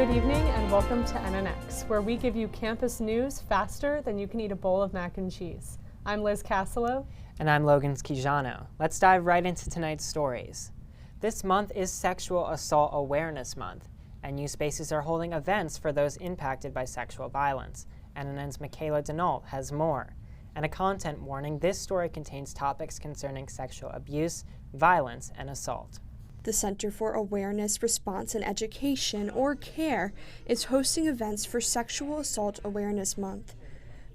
Good evening and welcome to NNX, where we give you campus news faster than you can eat a bowl of mac and cheese. I'm Liz Cassillo. And I'm Logan Schijano. Let's dive right into tonight's stories. This month is Sexual Assault Awareness Month, and new spaces are holding events for those impacted by sexual violence. NNN's Mikayla Denault has more. And a content warning, this story contains topics concerning sexual abuse, violence, and assault. The Center for Awareness, Response, and Education, or CARE, is hosting events for Sexual Assault Awareness Month.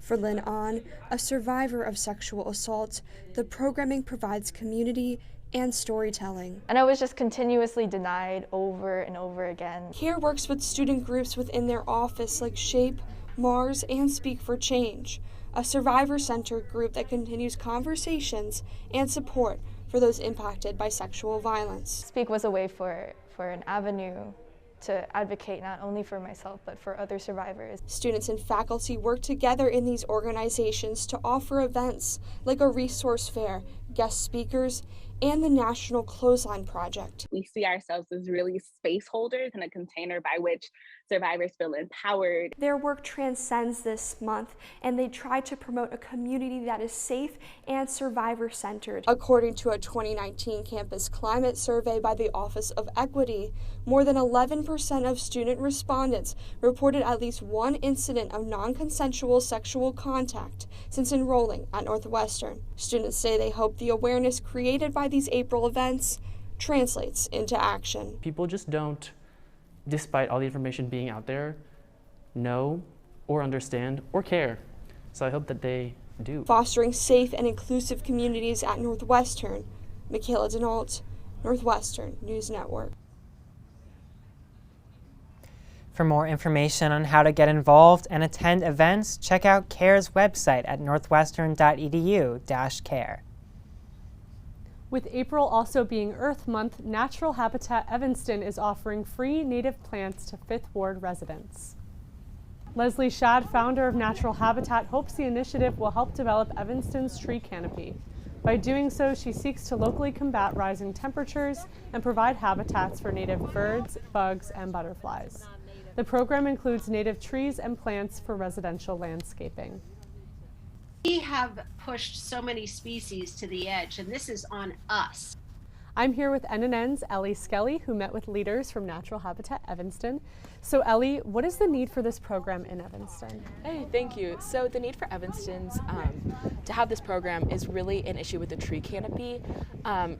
For Lynn Ahn, a survivor of sexual assault, the programming provides community and storytelling. And I was just continuously denied over and over again. CARE works with student groups within their office like SHAPE, MARS, and Speak for Change, a survivor-centered group that continues conversations and support for those impacted by sexual violence. Speak was a way for an avenue to advocate not only for myself but for other survivors. Students and faculty work together in these organizations to offer events like a resource fair, guest speakers, and the National Clothesline Project. We see ourselves as really space holders in a container by which survivors feel empowered. Their work transcends this month, and they try to promote a community that is safe and survivor-centered. According to a 2019 campus climate survey by the Office of Equity, more than 11% of student respondents reported at least one incident of non-consensual sexual contact since enrolling at Northwestern. Students say they hope the awareness created by these April events translates into action. People just don't, despite all the information being out there, know or understand or care. So I hope that they do. Fostering safe and inclusive communities at Northwestern. Mikayla Denault, Northwestern News Network. For more information on how to get involved and attend events, check out CARE's website at northwestern.edu/care. With April also being Earth Month, Natural Habitat Evanston is offering free native plants to Fifth Ward residents. Leslie Shad, founder of Natural Habitat, hopes the initiative will help develop Evanston's tree canopy. By doing so, she seeks to locally combat rising temperatures and provide habitats for native birds, bugs, and butterflies. The program includes native trees and plants for residential landscaping. We have pushed so many species to the edge, and this is on us. I'm here with NNN's Ellie Skelly, who met with leaders from Natural Habitat Evanston. So Ellie, what is the need for this program in Evanston? Hey, thank you. So the need for Evanston's to have this program is really an issue with the tree canopy.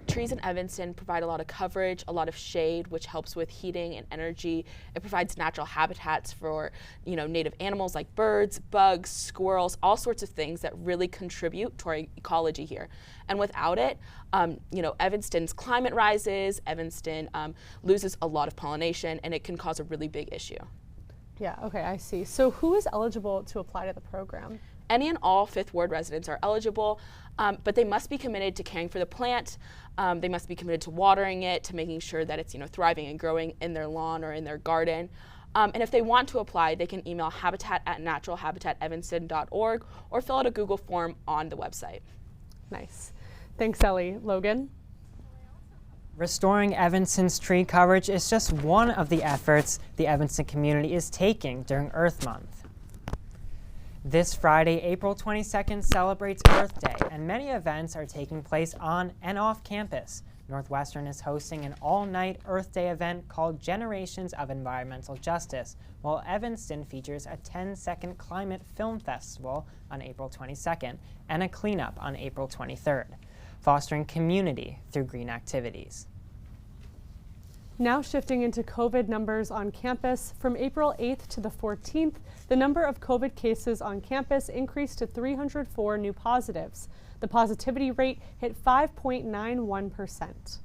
Trees in Evanston provide a lot of coverage, a lot of shade, which helps with heating and energy. It provides natural habitats for, native animals like birds, bugs, squirrels, all sorts of things that really contribute to our ecology here. And without it, Evanston's climate rises, Evanston loses a lot of pollination, and it can cause a really big issue. Yeah, okay, I see. So who is eligible to apply to the program? Any and all Fifth Ward residents are eligible, but they must be committed to caring for the plant. They must be committed to watering it, to making sure that it's thriving and growing in their lawn or in their garden. And if they want to apply, they can email habitat@naturalhabitatevanston.org or fill out a Google form on the website. Nice. Thanks, Ellie. Logan? Restoring Evanston's tree coverage is just one of the efforts the Evanston community is taking during Earth Month. This Friday, April 22nd, celebrates Earth Day, and many events are taking place on and off campus. Northwestern is hosting an all-night Earth Day event called Generations of Environmental Justice, while Evanston features a 10-second climate film festival on April 22nd and a cleanup on April 23rd, fostering community through green activities. Now shifting into COVID numbers on campus, from April 8th to the 14th, the number of COVID cases on campus increased to 304 new positives. The positivity rate hit 5.91%.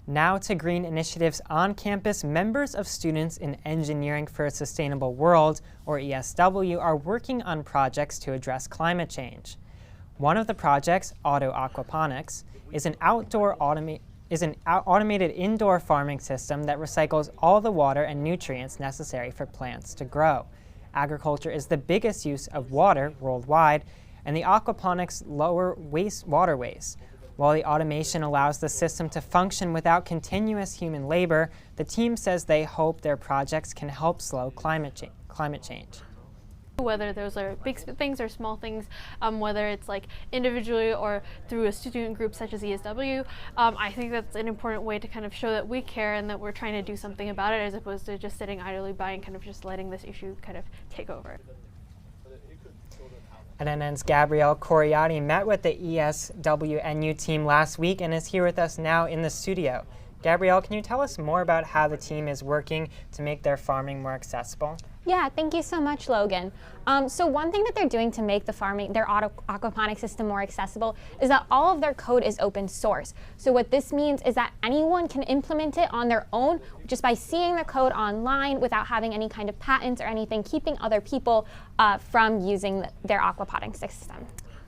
Now to green initiatives on campus, members of Students in Engineering for a Sustainable World, or ESW, are working on projects to address climate change. One of the projects, Auto Aquaponics, is an automated indoor farming system that recycles all the water and nutrients necessary for plants to grow. Agriculture is the biggest use of water worldwide, and the aquaponics lower water waste, While the automation allows the system to function without continuous human labor, the team says they hope their projects can help slow climate change. Whether those are big things or small things, whether it's like individually or through a student group such as ESW, I think that's an important way to kind of show that we care and that we're trying to do something about it, as opposed to just sitting idly by and kind of just letting this issue kind of take over. NNN's Gabrielle Coriati met with the ESWNU team last week and is here with us now in the studio. Gabrielle, can you tell us more about how the team is working to make their farming more accessible? Yeah, thank you so much, Logan. So one thing that they're doing to make their aquaponic system more accessible is that all of their code is open source. So what this means is that anyone can implement it on their own just by seeing the code online without having any kind of patents or anything keeping other people from using their aquaponic system.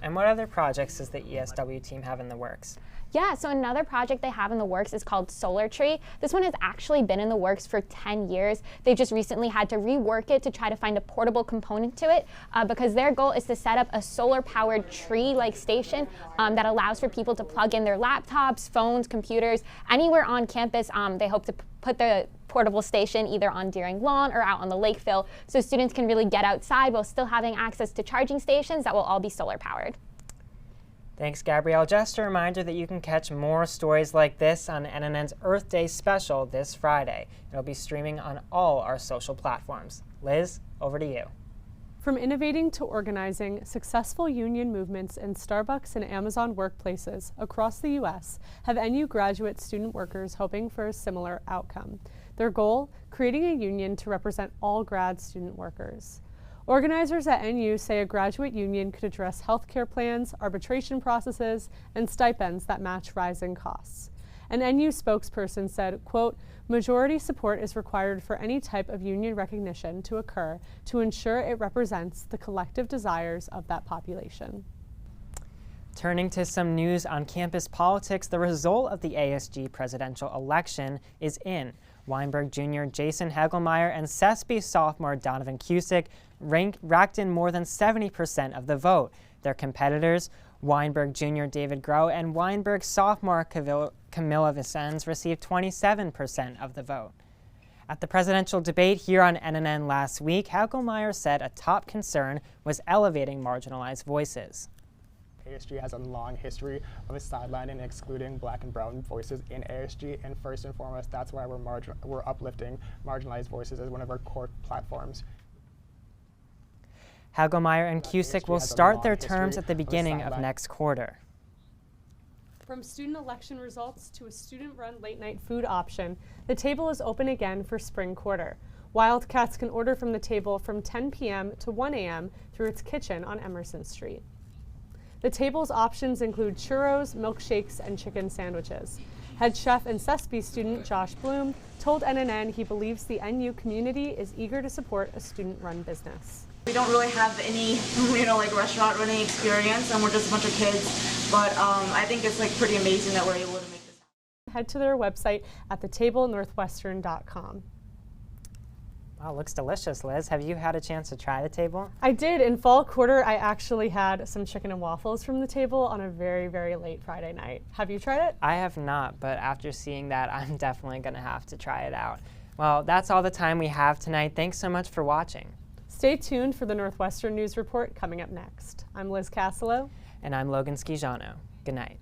And what other projects does the ESW team have in the works? Yeah, so another project they have in the works is called Solar Tree. This one has actually been in the works for 10 years. They've just recently had to rework it to try to find a portable component to it because their goal is to set up a solar-powered tree-like station that allows for people to plug in their laptops, phones, computers, anywhere on campus. They hope to put the portable station either on Deering Lawn or out on the Lakeville so students can really get outside while still having access to charging stations that will all be solar-powered. Thanks, Gabrielle. Just a reminder that you can catch more stories like this on NNN's Earth Day special this Friday. It'll be streaming on all our social platforms. Liz, over to you. From innovating to organizing, successful union movements in Starbucks and Amazon workplaces across the U.S. have NU graduate student workers hoping for a similar outcome. Their goal, creating a union to represent all grad student workers. Organizers at NU say a graduate union could address healthcare plans, arbitration processes, and stipends that match rising costs. An NU spokesperson said, quote, "Majority support is required for any type of union recognition to occur to ensure it represents the collective desires of that population." Turning to some news on campus politics, the result of the ASG presidential election is in. Weinberg Jr. Jason Hegelmeyer and CESP sophomore Donovan Cusick racked in more than 70% of the vote. Their competitors, Weinberg Jr. David Groh and Weinberg sophomore Camilla Vicens, received 27% of the vote. At the presidential debate here on NNN last week, Hegelmeyer said a top concern was elevating marginalized voices. ASG has a long history of sidelining and excluding black and brown voices in ASG, and first and foremost, that's why we're uplifting marginalized voices as one of our core platforms. Hegelmeyer and Cusick will start their terms at the beginning of next quarter. From student election results to a student-run late-night food option, the table is open again for spring quarter. Wildcats can order from the table from 10 p.m. to 1 a.m. through its kitchen on Emerson Street. The table's options include churros, milkshakes, and chicken sandwiches. Head chef and CESP student Josh Bloom told NNN he believes the NU community is eager to support a student-run business. We don't really have any, restaurant running experience, and we're just a bunch of kids, but I think it's pretty amazing that we're able to make this happen. Head to their website at thetablenorthwestern.com. Wow, looks delicious, Liz. Have you had a chance to try the table? I did. In fall quarter, I actually had some chicken and waffles from the table on a very, very late Friday night. Have you tried it? I have not, but after seeing that, I'm definitely going to have to try it out. Well, that's all the time we have tonight. Thanks so much for watching. Stay tuned for the Northwestern News Report coming up next. I'm Liz Castello. And I'm Logan Schijano. Good night.